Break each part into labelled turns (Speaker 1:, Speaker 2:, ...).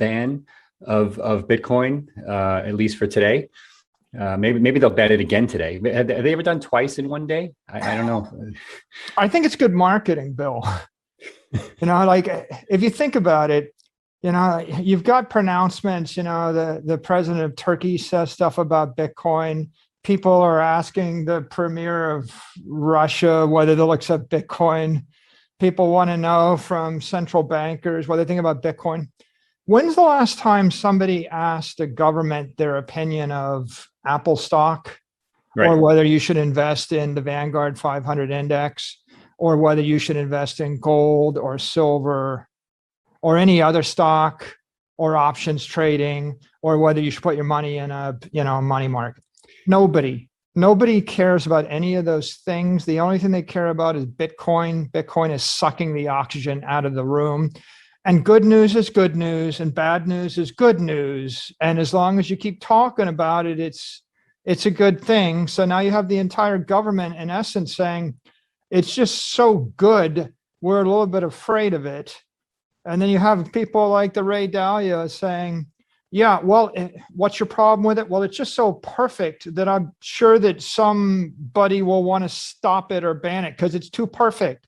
Speaker 1: ban of Bitcoin, at least for today. Maybe they'll ban it again today. Have they ever done twice in one day? I don't know.
Speaker 2: I think it's good marketing, Bill. Like if you think about it, you've got pronouncements. The president of Turkey says stuff about Bitcoin. People are asking the premier of Russia whether they'll accept Bitcoin. People want to know from central bankers what they think about Bitcoin. When's the last time somebody asked a government their opinion of Apple stock, right, or whether you should invest in the Vanguard 500 index, or whether you should invest in gold or silver or any other stock or options trading, or whether you should put your money in a money market? Nobody cares about any of those things. The only thing they care about is Bitcoin. Bitcoin is sucking the oxygen out of the room. And good news is good news, and bad news is good news. And as long as you keep talking about it, it's a good thing. So now you have the entire government, in essence, saying it's just so good, we're a little bit afraid of it. And then you have people like the Ray Dalio saying, yeah, well, what's your problem with it? Well, it's just so perfect that I'm sure that somebody will want to stop it or ban it because it's too perfect.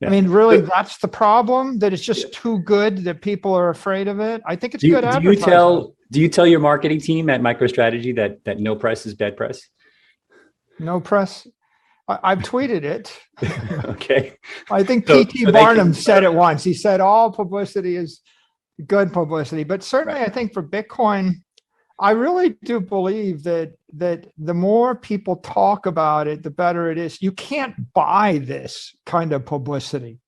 Speaker 2: Yeah. I mean, really, that's the problem, that it's just too good that people are afraid of it. I think it's good advertising.
Speaker 1: Do you tell your marketing team at MicroStrategy that no press is bad press?
Speaker 2: No press? I've tweeted it.
Speaker 1: Okay.
Speaker 2: I think P.T. Barnum said it once. He said all publicity is good publicity. But certainly, right, I think for Bitcoin, I really do believe that the more people talk about it, the better it is. You can't buy this kind of publicity,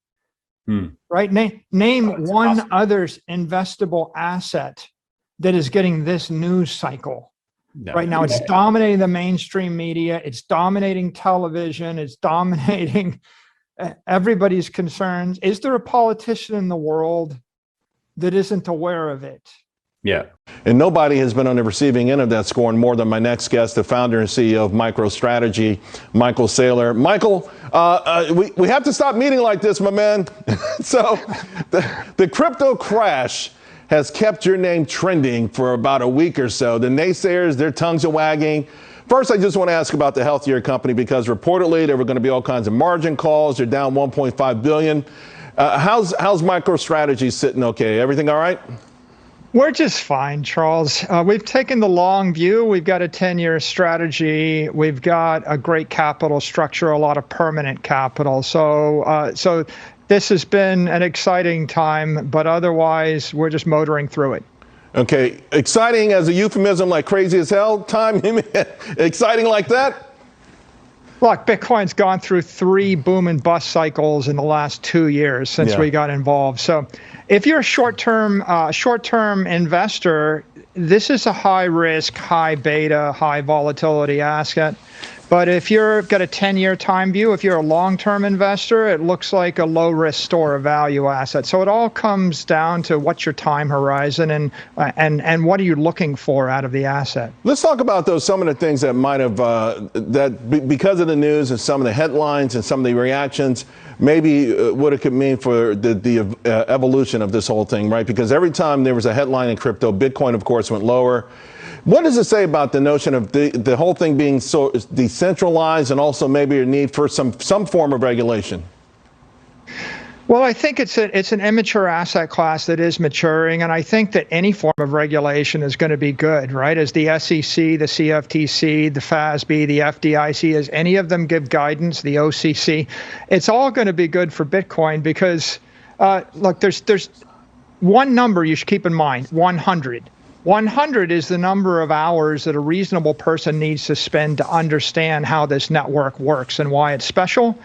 Speaker 2: right? Name one awesome other's investable asset that is getting this news cycle. No, right now, it's dominating the mainstream media. It's dominating television. It's dominating everybody's concerns. Is there a politician in the world that isn't aware of it?
Speaker 3: Yeah. And nobody has been on the receiving end of that scorn more than my next guest, the founder and CEO of MicroStrategy, Michael Saylor. Michael, we have to stop meeting like this, my man. So the crypto crash has kept your name trending for about a week or so. The naysayers, their tongues are wagging. First, I just want to ask about the health of your company, because reportedly there were going to be all kinds of margin calls. They're down $1.5 billion. How's MicroStrategy sitting okay? Everything all right?
Speaker 2: We're just fine, Charles. We've taken the long view. We've got a 10-year strategy. We've got a great capital structure, a lot of permanent capital. So this has been an exciting time, but otherwise we're just motoring through it.
Speaker 3: Okay, exciting as a euphemism, like crazy as hell time? Exciting like that?
Speaker 2: Look, Bitcoin's gone through 3 boom and bust cycles in the last 2 years since we got involved. So if you're a short-term investor, this is a high risk, high beta, high volatility asset. But if you've got a 10-year time view, if you're a long-term investor, it looks like a low-risk store of value asset. So it all comes down to what's your time horizon and what are you looking for out of the asset.
Speaker 3: Let's talk about some of the things that might have, because of the news and some of the headlines and some of the reactions, maybe what it could mean for the evolution of this whole thing, right? Because every time there was a headline in crypto, Bitcoin, of course, went lower. What does it say about the notion of the whole thing being so decentralized, and also maybe a need for some form of regulation?
Speaker 2: Well, I think it's an immature asset class that is maturing, and I think that any form of regulation is going to be good, right? As the SEC, the CFTC, the FASB, the FDIC, as any of them give guidance, the OCC, it's all going to be good for Bitcoin because, look, there's one number you should keep in mind: 100. 100 is the number of hours that a reasonable person needs to spend to understand how this network works and why it's special.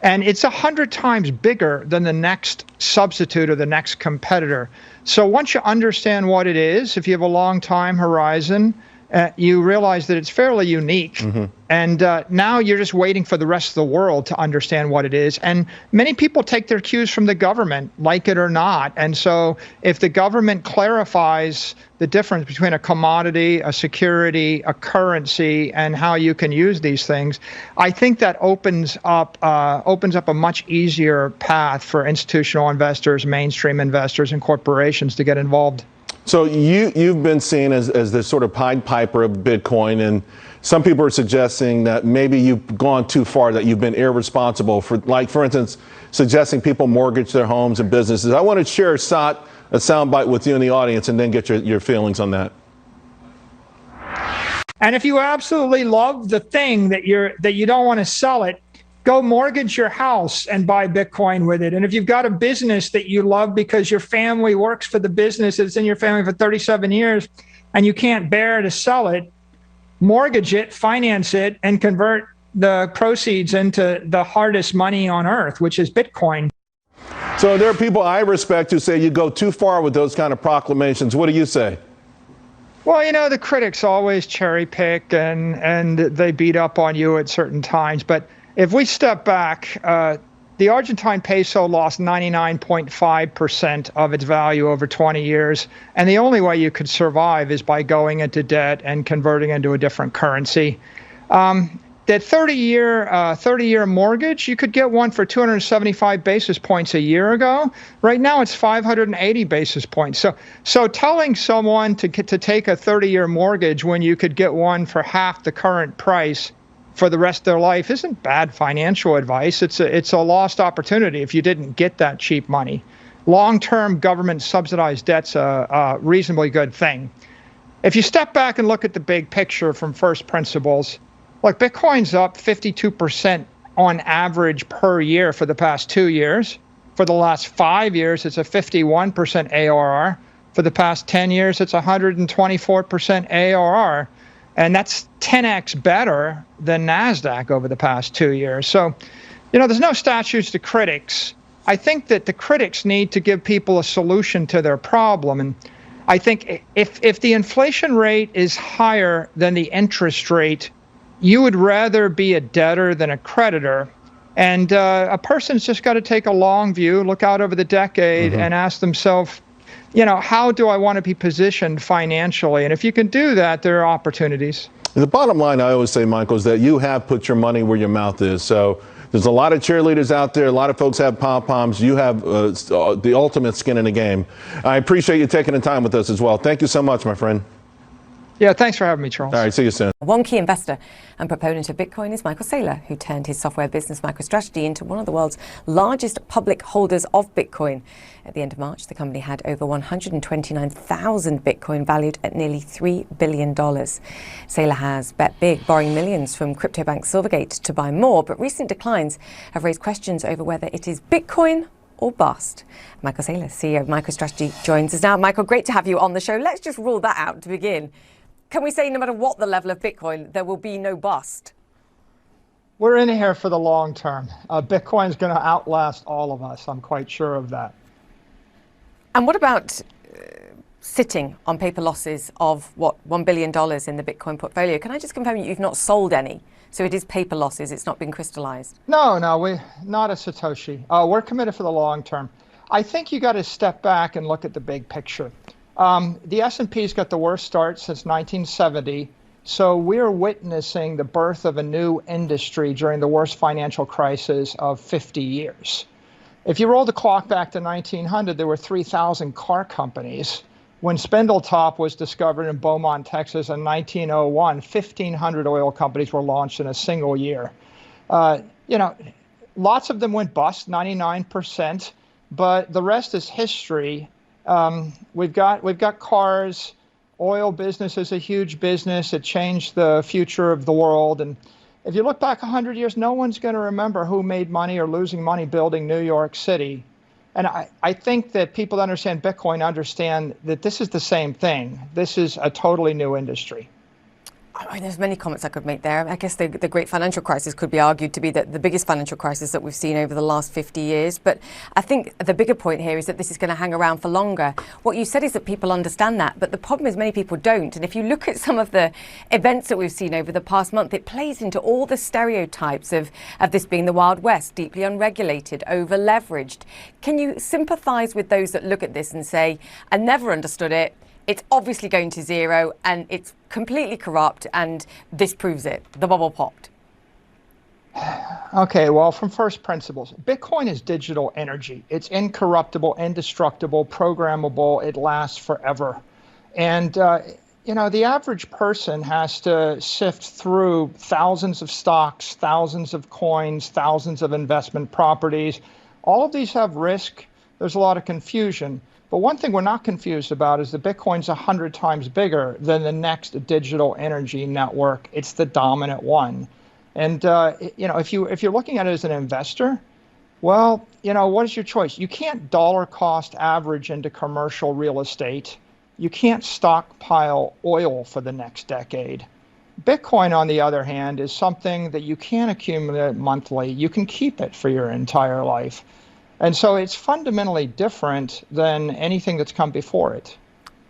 Speaker 2: And it's 100 times bigger than the next substitute or the next competitor. So once you understand what it is, if you have a long time horizon, you realize that it's fairly unique. Mm-hmm. And now you're just waiting for the rest of the world to understand what it is. And many people take their cues from the government, like it or not. And so if the government clarifies the difference between a commodity, a security, a currency, and how you can use these things, I think that opens up a much easier path for institutional investors, mainstream investors, and corporations to get involved.
Speaker 3: So you've been seen as the sort of Pied Piper of Bitcoin, and some people are suggesting that maybe you've gone too far, that you've been irresponsible for instance, suggesting people mortgage their homes and businesses. I want to share a soundbite with you in the audience and then get your feelings on that.
Speaker 2: And if you absolutely love the thing that you don't want to sell it, go mortgage your house and buy Bitcoin with it. And if you've got a business that you love because your family works for the business, it's in your family for 37 years, and you can't bear to sell it, mortgage it, finance it, and convert the proceeds into the hardest money on earth, which is Bitcoin.
Speaker 3: So there are people I respect who say you go too far with those kind of proclamations. What do you say?
Speaker 2: Well, you know, the critics always cherry pick and they beat up on you at certain times. But if we step back, the Argentine peso lost 99.5% of its value over 20 years. And the only way you could survive is by going into debt and converting into a different currency. That 30-year mortgage, you could get one for 275 basis points a year ago. Right now, it's 580 basis points. So telling someone to take a 30-year mortgage when you could get one for half the current price for the rest of their life isn't bad financial advice. It's a lost opportunity if you didn't get that cheap money. Long-term government subsidized debt's a reasonably good thing. If you step back and look at the big picture from first principles, look, Bitcoin's up 52% on average per year for the past 2 years. For the last 5 years, it's a 51% ARR. For the past 10 years, it's 124% ARR. And that's 10x better than NASDAQ over the past 2 years. So, you know, there's no statues to critics. I think that the critics need to give people a solution to their problem. And I think if the inflation rate is higher than the interest rate, you would rather be a debtor than a creditor. And a person's just got to take a long view, look out over the decade, and ask themselves, you know, how do I want to be positioned financially? And if you can do that, there are opportunities. The
Speaker 3: bottom line, I always say, Michael, is that you have put your money where your mouth is. So there's a lot of cheerleaders out there. A lot of folks have pom-poms. You have the ultimate skin in the game. I appreciate you taking the time with us as well. Thank you so much, my friend.
Speaker 2: Yeah, thanks for having me, Charles.
Speaker 3: All right, see you soon.
Speaker 4: One key investor and proponent of Bitcoin is Michael Saylor, who turned his software business MicroStrategy into one of the world's largest public holders of Bitcoin. At the end of March, the company had over 129,000 Bitcoin valued at nearly $3 billion. Saylor has bet big, borrowing millions from crypto bank Silvergate to buy more, but recent declines have raised questions over whether it is Bitcoin or bust. Michael Saylor, CEO of MicroStrategy, joins us now. Michael, great to have you on the show. Let's just rule that out to begin. Can we say no matter what the level of Bitcoin, there will be no bust?
Speaker 2: We're in here for the long term. Bitcoin's going to outlast all of us. I'm quite sure of that.
Speaker 4: And what about sitting on paper losses of, what, $1 billion in the Bitcoin portfolio? Can I just confirm you've not sold any? So it is paper losses, it's not been crystallized?
Speaker 2: No, we're not a Satoshi. We're committed for the long term. I think you got to step back and look at the big picture. The S&P's got the worst start since 1970, so we're witnessing the birth of a new industry during the worst financial crisis of 50 years. If you roll the clock back to 1900, there were 3,000 car companies. When Spindletop was discovered in Beaumont, Texas in 1901, 1,500 oil companies were launched in a single year. You know, lots of them went bust, 99%, but the rest is history. We've got cars. Oil business is a huge business. It changed the future of the world. And if you look back 100 years, no one's going to remember who made money or losing money building New York City. And I think that people that understand Bitcoin understand that this is the same thing. This is a totally new industry.
Speaker 4: I mean, there's many comments I could make there. I guess the great financial crisis could be argued to be the biggest financial crisis that we've seen over the last 50 years. But I think the bigger point here is that this is going to hang around for longer. What you said is that people understand that, but the problem is many people don't. And if you look at some of the events that we've seen over the past month, it plays into all the stereotypes of this being the Wild West, deeply unregulated, over-leveraged. Can you sympathise with those that look at this and say, I never understood it, it's obviously going to zero, and it's completely corrupt, and this proves it. The bubble popped.
Speaker 2: Okay, well, from first principles, Bitcoin is digital energy. It's incorruptible, indestructible, programmable. It lasts forever. And, the average person has to sift through thousands of stocks, thousands of coins, thousands of investment properties. All of these have risk. There's a lot of confusion. But one thing we're not confused about is that Bitcoin's 100 times bigger than the next digital energy network. It's the dominant one. And, if you're looking at it as an investor, well, what is your choice? You can't dollar cost average into commercial real estate. You can't stockpile oil for the next decade. Bitcoin, on the other hand, is something that you can accumulate monthly. You can keep it for your entire life. And so it's fundamentally different than anything that's come before it.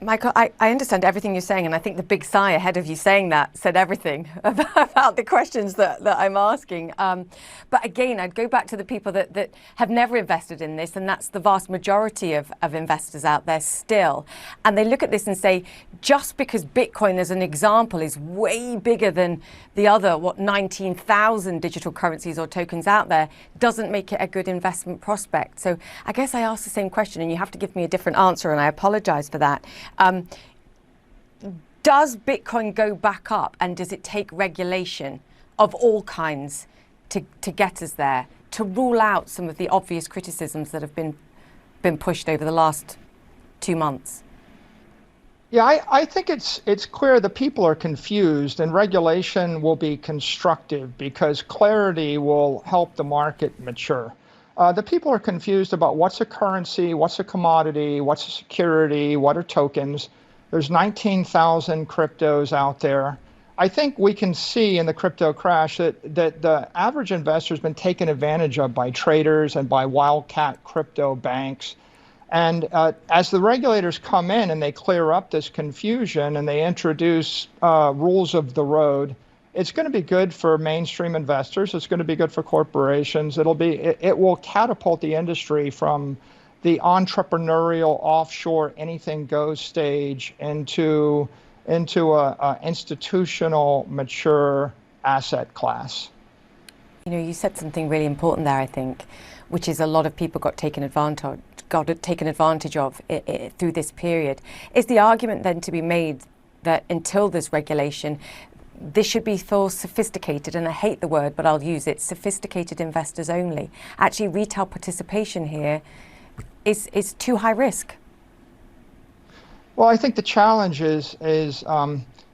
Speaker 4: Michael, I understand everything you're saying, and I think the big sigh ahead of you saying that said everything about the questions that I'm asking. But again, I'd go back to the people that have never invested in this, and that's the vast majority of investors out there still. And they look at this and say, just because Bitcoin, as an example, is way bigger than the other, 19,000 digital currencies or tokens out there, doesn't make it a good investment prospect. So I guess I asked the same question, and you have to give me a different answer, and I apologize for that. Does Bitcoin go back up, and does it take regulation of all kinds to get us there, to rule out some of the obvious criticisms that have been pushed over the last 2 months?
Speaker 2: Yeah, I think it's clear that people are confused, and regulation will be constructive because clarity will help the market mature. The people are confused about what's a currency, what's a commodity, what's a security, what are tokens. There's 19,000 cryptos out there. I think we can see in the crypto crash that the average investor has been taken advantage of by traders and by wildcat crypto banks. And as the regulators come in and they clear up this confusion and they introduce rules of the road, it's going to be good for mainstream investors. It's going to be good for corporations. It will catapult the industry from the entrepreneurial offshore anything goes stage into a institutional mature asset class.
Speaker 4: You said something really important there, I think, which is a lot of people got taken advantage of through this period. Is the argument then to be made that until there's regulation, this should be for sophisticated, and I hate the word, but I'll use it, sophisticated investors only? Actually, retail participation here is too high risk.
Speaker 2: Well, I think the challenge is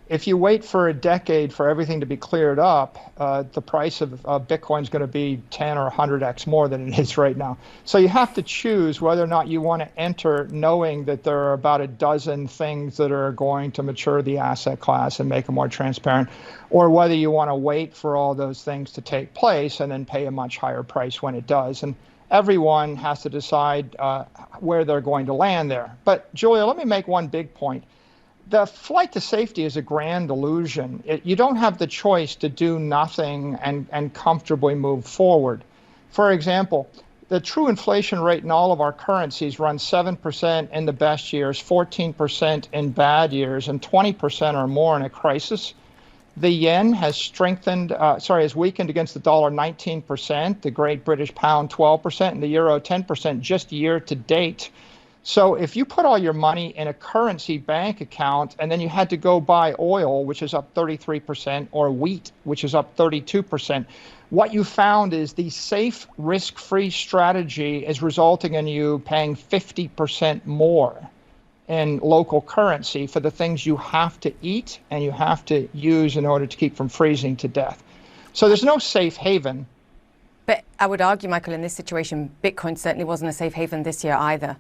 Speaker 2: if you wait for a decade for everything to be cleared up, the price of Bitcoin is going to be 10 or 100x more than it is right now. So you have to choose whether or not you want to enter knowing that there are about a dozen things that are going to mature the asset class and make it more transparent, or whether you want to wait for all those things to take place and then pay a much higher price when it does. And everyone has to decide where they're going to land there. But Julia, let me make one big point. The flight to safety is a grand illusion. You don't have the choice to do nothing and comfortably move forward. For example, the true inflation rate in all of our currencies runs 7% in the best years, 14% in bad years, and 20% or more in a crisis. The yen has weakened against the dollar 19%, the Great British Pound 12%, and the euro 10% just year to date. So if you put all your money in a currency bank account and then you had to go buy oil, which is up 33%, or wheat, which is up 32%, what you found is the safe, risk-free strategy is resulting in you paying 50% more in local currency for the things you have to eat and you have to use in order to keep from freezing to death. So there's no safe haven.
Speaker 4: But I would argue, Michael, in this situation, Bitcoin certainly wasn't a safe haven this year either.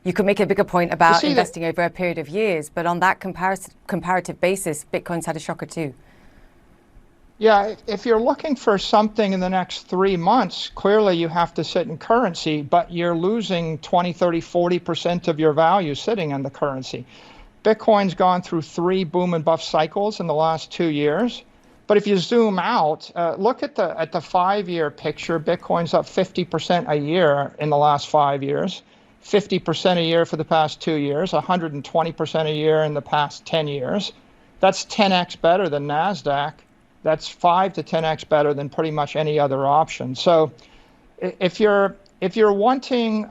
Speaker 4: You could make a bigger point about investing over a period of years, but on that comparative basis, Bitcoin's had a shocker too.
Speaker 2: Yeah, if you're looking for something in the next 3 months, clearly you have to sit in currency, but you're losing 20, 30, 40% of your value sitting in the currency. Bitcoin's gone through 3 boom and bust cycles in the last 2 years. But if you zoom out, look at the 5-year picture. Bitcoin's up 50% a year in the last 5 years. 50% a year for the past 2 years, 120% a year in the past 10 years. That's 10x better than NASDAQ. That's 5 to 10x better than pretty much any other option. So if you're wanting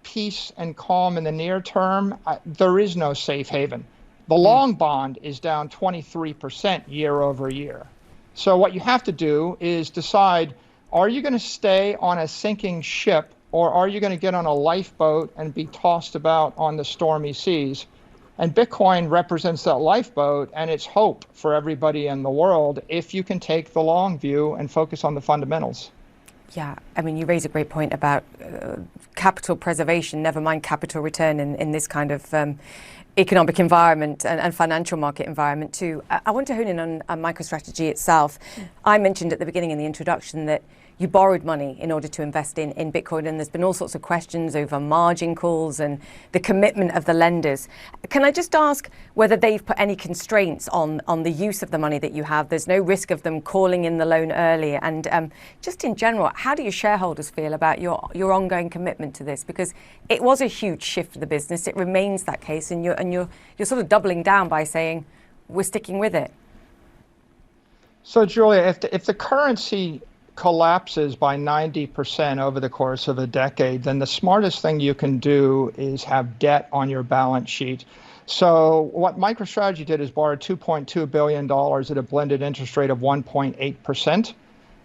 Speaker 2: peace and calm in the near term, there is no safe haven. The long bond is down 23% year over year. So what you have to do is decide, are you going to stay on a sinking ship, or are you going to get on a lifeboat and be tossed about on the stormy seas? And Bitcoin represents that lifeboat, and it's hope for everybody in the world if you can take the long view and focus on the fundamentals.
Speaker 4: Yeah, I mean, you raise a great point about capital preservation, never mind capital return in this kind of economic environment and financial market environment too. I want to hone in on MicroStrategy itself. I mentioned at the beginning in the introduction that you borrowed money in order to invest in Bitcoin, and there's been all sorts of questions over margin calls and the commitment of the lenders. Can I just ask whether they've put any constraints on the use of the money that you have? There's no risk of them calling in the loan early, and just in general, how do your shareholders feel about your ongoing commitment to this? Because it was a huge shift for the business. It remains that case, and you're sort of doubling down by saying we're sticking with it.
Speaker 2: So Julia, if the currency collapses by 90% over the course of a decade, then the smartest thing you can do is have debt on your balance sheet. So what MicroStrategy did is borrow $2.2 billion at a blended interest rate of 1.8%.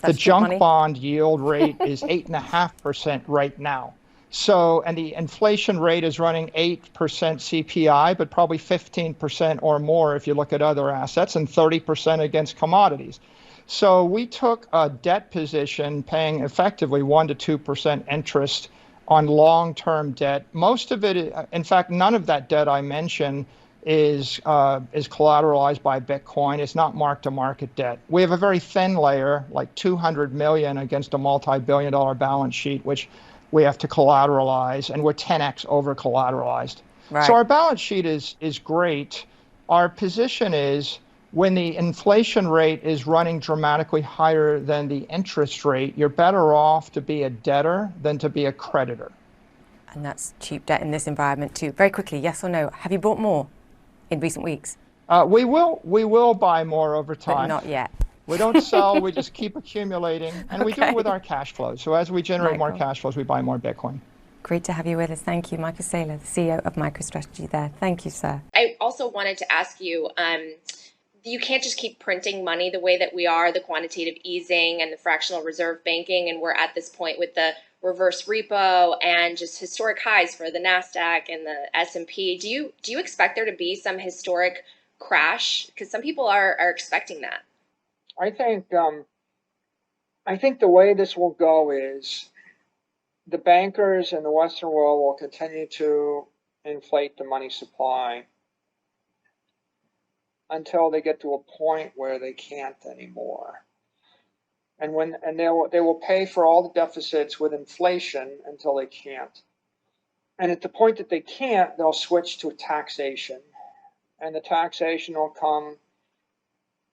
Speaker 2: The junk bond yield rate is 8.5% right now. So, and the inflation rate is running 8% CPI, but probably 15% or more if you look at other assets, and 30% against commodities. So we took a debt position paying effectively 1% to 2% interest on long-term debt. Most of it, in fact, none of that debt I mentioned is collateralized by Bitcoin. It's not mark-to-market debt. We have a very thin layer, like 200 million against a multi-billion-dollar balance sheet, which we have to collateralize, and we're 10x over-collateralized. Right. So our balance sheet is great. Our position is, when the inflation rate is running dramatically higher than the interest rate, you're better off to be a debtor than to be a creditor.
Speaker 4: And that's cheap debt in this environment too. Very quickly, yes or no, have you bought more in recent weeks?
Speaker 2: We will buy more over time.
Speaker 4: But not yet.
Speaker 2: We don't sell, we just keep accumulating, and we do it with our cash flows. So as we generate more cash flows, we buy more Bitcoin.
Speaker 4: Great to have you with us. Thank you, Michael Saylor, the CEO of MicroStrategy there. Thank you, sir.
Speaker 5: I also wanted to ask you, you can't just keep printing money the way that we are, the quantitative easing and the fractional reserve banking, and we're at this point with the reverse repo and just historic highs for the NASDAQ and the S&P. Do you expect there to be some historic crash? Because some people are expecting that.
Speaker 2: I think the way this will go is the bankers in the Western world will continue to inflate the money supply until they get to a point where they can't anymore. And they will pay for all the deficits with inflation until they can't. And at the point that they can't, they'll switch to taxation. And the taxation will come,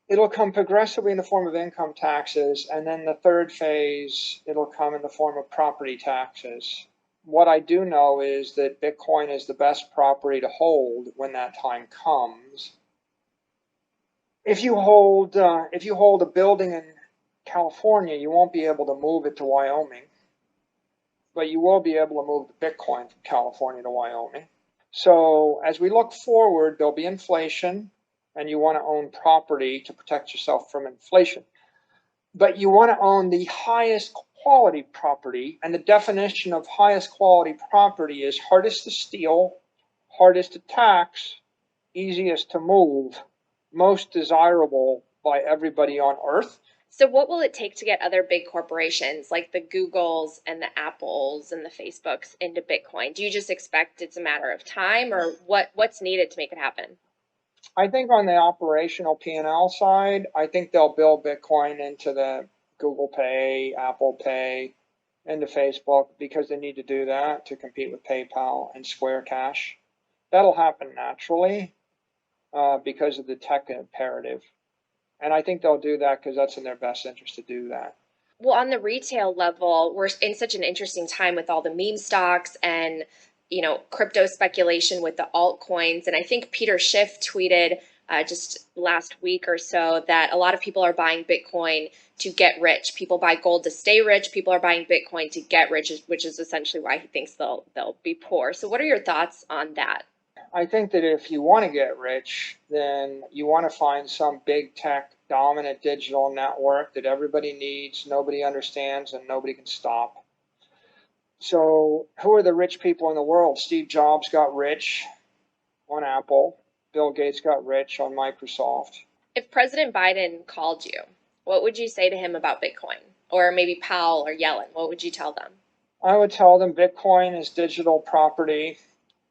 Speaker 2: it'll come progressively in the form of income taxes, and then the third phase, it'll come in the form of property taxes. What I do know is that Bitcoin is the best property to hold when that time comes. If you hold a building in California, you won't be able to move it to Wyoming, but you will be able to move the Bitcoin from California to Wyoming. So as we look forward, there'll be inflation, and you want to own property to protect yourself from inflation. But you want to own the highest quality property, and the definition of highest quality property is hardest to steal, hardest to tax, easiest to move, most desirable by everybody on earth.
Speaker 5: So what will it take to get other big corporations like the Googles and the Apples and the Facebooks into Bitcoin? Do you just expect it's a matter of time, or what's needed to make it happen?
Speaker 2: I think on the operational P&L side, I think they'll build Bitcoin into the Google Pay, Apple Pay, into Facebook, because they need to do that to compete with PayPal and Square Cash. That'll happen naturally because of the tech imperative. And I think they'll do that because that's in their best interest to do that.
Speaker 5: Well, on the retail level, we're in such an interesting time with all the meme stocks and crypto speculation with the altcoins. And I think Peter Schiff tweeted just last week or so that a lot of people are buying Bitcoin to get rich. People buy gold to stay rich. People are buying Bitcoin to get rich, which is essentially why he thinks they'll be poor. So what are your thoughts on that?
Speaker 2: I think that if you want to get rich, then you want to find some big tech dominant digital network that everybody needs, nobody understands, and nobody can stop. So who are the rich people in the world? Steve Jobs got rich on Apple. Bill Gates got rich on Microsoft.
Speaker 5: If President Biden called you, what would you say to him about Bitcoin? Or maybe Powell or Yellen, what would you tell them?
Speaker 2: I would tell them Bitcoin is digital property,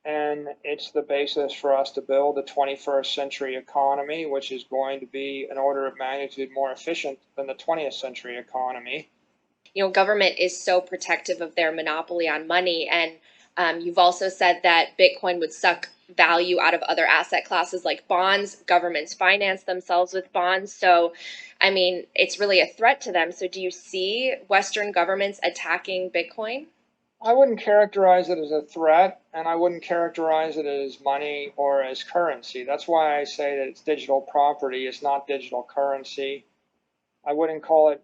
Speaker 2: and it's the basis for us to build a 21st century economy, which is going to be an order of magnitude more efficient than the 20th century economy.
Speaker 5: You know, government is so protective of their monopoly on money. And you've also said that Bitcoin would suck value out of other asset classes like bonds. Governments finance themselves with bonds. So, I mean, it's really a threat to them. So do you see Western governments attacking Bitcoin?
Speaker 2: I wouldn't characterize it as a threat, and I wouldn't characterize it as money or as currency. That's why I say that it's digital property. It's not digital currency. I wouldn't call it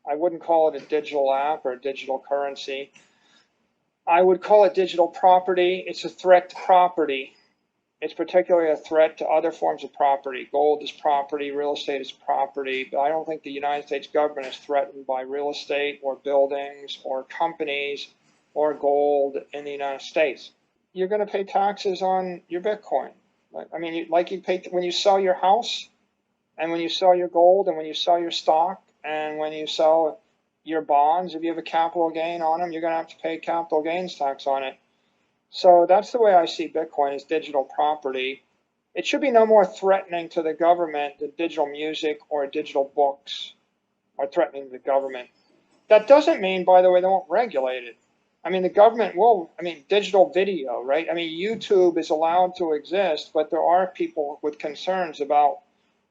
Speaker 2: a digital app or a digital currency. I would call it digital property. It's a threat to property. It's particularly a threat to other forms of property. Gold is property, real estate is property, but I don't think the United States government is threatened by real estate or buildings or companies or gold in the United States. You're going to pay taxes on your Bitcoin. I mean, like you pay when you sell your house, and when you sell your gold, and when you sell your stock, and when you sell your bonds, if you have a capital gain on them, you're going to have to pay capital gains tax on it. So that's the way I see Bitcoin as digital property. It should be no more threatening to the government than digital music or digital books are threatening the government. That doesn't mean, by the way, they won't regulate it. I mean, the government will, digital video, right? I mean, YouTube is allowed to exist, but there are people with concerns about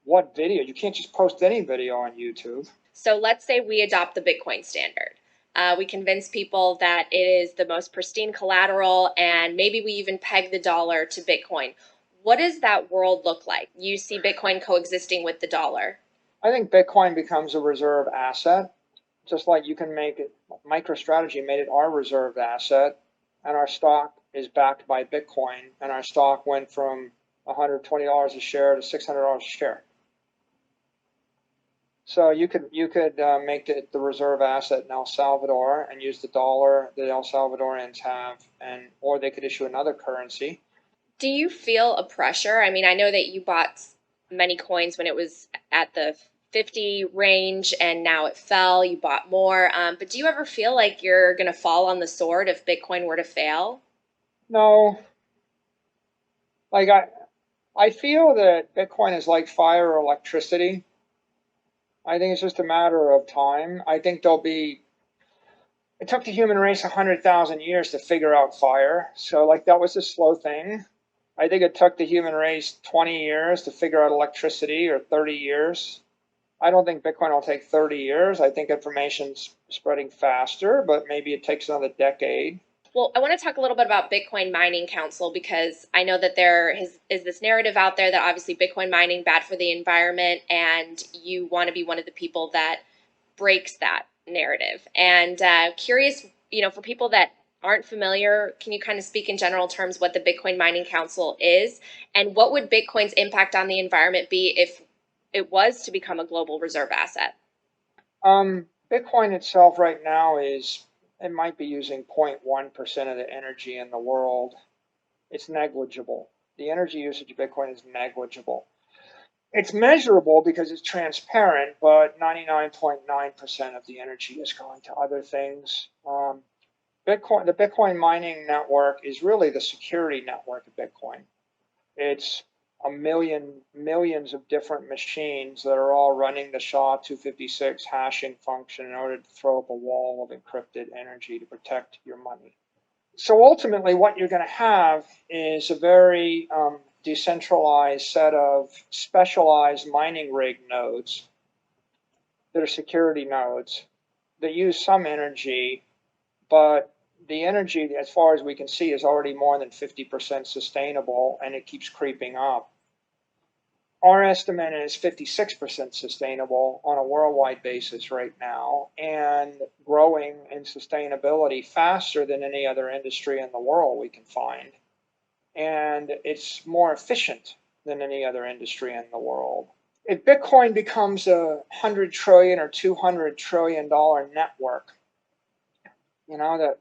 Speaker 2: what video. You can't just post any video on YouTube.
Speaker 5: So let's say we adopt the Bitcoin standard. We convince people that it is the most pristine collateral, and maybe we even peg the dollar to Bitcoin. What does that world look like? You see Bitcoin coexisting with the dollar?
Speaker 2: I think Bitcoin becomes a reserve asset, just like you can make it. MicroStrategy made it our reserve asset, and our stock is backed by Bitcoin, and our stock went from $120 a share to $600 a share. So you could make it the reserve asset in El Salvador and use the dollar that El Salvadorians have, or they could issue another currency.
Speaker 5: Do you feel a pressure? I mean, I know that you bought many coins when it was at the 50 range and now it fell, you bought more. But do you ever feel like you're going to fall on the sword if Bitcoin were to fail?
Speaker 2: No. Like I feel that Bitcoin is like fire or electricity. I think it's just a matter of time. I think it took the human race 100,000 years to figure out fire. So like that was a slow thing. I think it took the human race 20 years to figure out electricity, or 30 years. I don't think Bitcoin will take 30 years. I think information's spreading faster, but maybe it takes another decade.
Speaker 5: Well, I want to talk a little bit about Bitcoin Mining Council, because I know that there is this narrative out there that obviously Bitcoin mining bad for the environment, and you want to be one of the people that breaks that narrative. And curious, for people that aren't familiar, can you kind of speak in general terms what the Bitcoin Mining Council is, and what would Bitcoin's impact on the environment be if it was to become a global reserve asset?
Speaker 2: Bitcoin itself right now it might be using 0.1% of the energy in the world. It's negligible. The energy usage of Bitcoin is negligible. It's measurable because it's transparent, but 99.9% of the energy is going to other things. The Bitcoin mining network is really the security network of Bitcoin. It's millions of different machines that are all running the SHA-256 hashing function in order to throw up a wall of encrypted energy to protect your money. So ultimately what you're going to have is a very decentralized set of specialized mining rig nodes that are security nodes that use some energy, but the energy, as far as we can see, is already more than 50% sustainable, and it keeps creeping up. Our estimate is 56% sustainable on a worldwide basis right now, and growing in sustainability faster than any other industry in the world we can find. and it's more efficient than any other industry in the world. If Bitcoin becomes a $100 trillion or $200 trillion network, you know,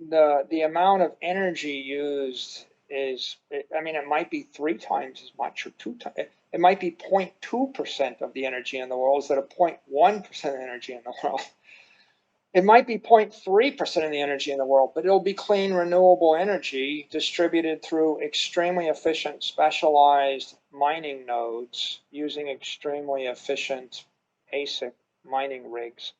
Speaker 2: the amount of energy used is, I mean, it might be 3 times as much or 2 times. It might be 0.2% of the energy in the world instead of 0.1% of the energy in the world. It might be 0.3% of the energy in the world, but it'll be clean, renewable energy distributed through extremely efficient, specialized mining nodes using extremely efficient ASIC mining rigs.